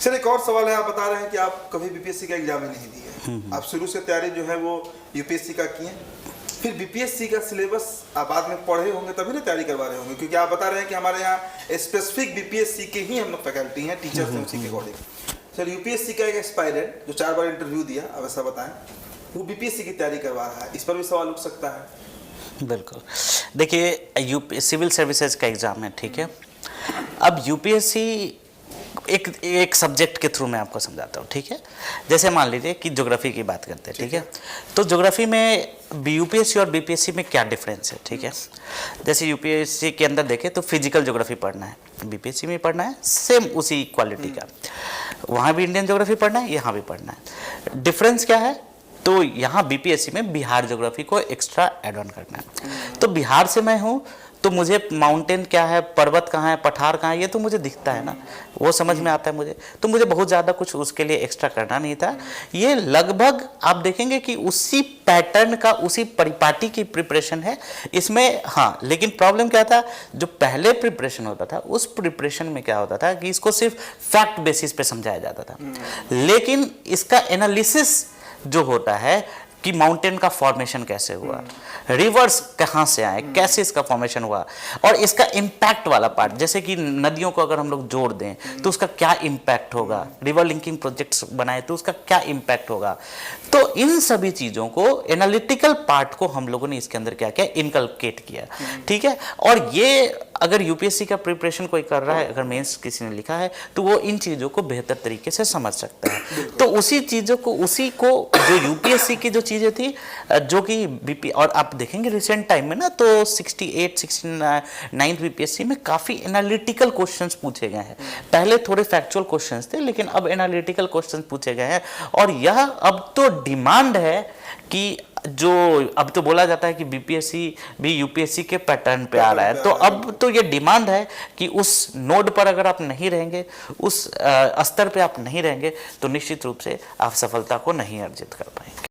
Sir एक और सवाल है, आप बता रहे हैं कि आप कभी बीपीएससी का एग्जाम ही नहीं दिए, आप शुरू से तैयारी जो है वो यूपीएससी का किए, फिर बीपीएससी का सिलेबस आप बाद में पढ़े होंगे तभी ना तैयारी करवा रहे होंगे, क्योंकि आप बता रहे हैं कि हमारे यहाँ स्पेसिफिक बीपीएससी के ही हम लोग फैकल्टी हैं, टीचर्स हैं उसी के अकॉर्डिंग। सर यूपीएससी का एक एस्पायरेंट जो 4 बार इंटरव्यू दिया, अब ऐसा बताएं, वो बीपीएससी की तैयारी करवा रहा है, इस पर भी सवाल उठ सकता है। बिल्कुल, देखिए सिविल सर्विसेज का एग्ज़ाम है, ठीक है। अब यूपीएससी एक सब्जेक्ट के थ्रू मैं आपको समझाता हूँ, ठीक है। जैसे मान लीजिए कि ज्योग्राफी की बात करते हैं, ठीक है। तो ज्योग्राफी में यूपीएससी और बीपीएससी में क्या डिफरेंस है, ठीक है। जैसे यूपीएससी के अंदर देखें तो फिजिकल ज्योग्राफी पढ़ना है, बीपीएससी में पढ़ना है, सेम उसी क्वालिटी का। वहाँ भी इंडियन ज्योग्राफी पढ़ना है, यहाँ भी पढ़ना है। डिफरेंस क्या है? तो यहाँ बीपीएससी में बिहार ज्योग्राफी को एक्स्ट्रा एड ऑन करना है। तो बिहार से मैं हूँ तो मुझे माउंटेन क्या है, पर्वत कहाँ है, पठार कहाँ है, ये तो मुझे दिखता है ना, वो समझ में आता है मुझे, तो मुझे बहुत ज़्यादा कुछ उसके लिए एक्स्ट्रा करना नहीं था। ये लगभग आप देखेंगे कि उसी पैटर्न का, उसी परिपाटी की प्रिपरेशन है इसमें। हाँ, लेकिन प्रॉब्लम क्या था, जो पहले प्रिपरेशन होता था उस प्रिपरेशन में क्या होता था कि इसको सिर्फ फैक्ट बेसिस पे समझाया जाता था, लेकिन इसका एनालिसिस जो होता है कि माउंटेन का फॉर्मेशन कैसे हुआ, रिवर्स कहाँ से आए, कैसे इसका फॉर्मेशन हुआ, और इसका इम्पैक्ट वाला पार्ट, जैसे कि नदियों को अगर हम लोग जोड़ दें तो उसका क्या इम्पैक्ट होगा, रिवर लिंकिंग प्रोजेक्ट्स बनाए तो उसका क्या इम्पैक्ट होगा। तो इन सभी चीज़ों को, एनालिटिकल पार्ट को हम लोगों ने इसके अंदर क्या किया, इनकलकेट किया, ठीक है। और ये अगर यूपीएससी का प्रिपरेशन कोई कर रहा है, अगर मेंस किसी ने लिखा है, तो वो इन चीज़ों को बेहतर तरीके से समझ सकता है। तो उसी चीज़ों को, उसी को जो यूपीएससी की जो चीज़ें थी, जो कि बीपी, और आप देखेंगे रिसेंट टाइम में ना, तो 68, 69 बीपीएससी में काफ़ी एनालिटिकल क्वेश्चंस पूछे गए हैं। पहले थोड़े फैक्चुअल क्वेश्चंस थे, लेकिन अब एनालिटिकल क्वेश्चंस पूछे गए हैं। और यह अब तो डिमांड है कि जो अब तो बोला जाता है कि बीपीएससी भी यूपीएससी के पैटर्न पे आ रहा है, तो अब तो ये डिमांड है कि उस नोड पर अगर आप नहीं रहेंगे, उस स्तर पे आप नहीं रहेंगे, तो निश्चित रूप से आप सफलता को नहीं अर्जित कर पाएंगे।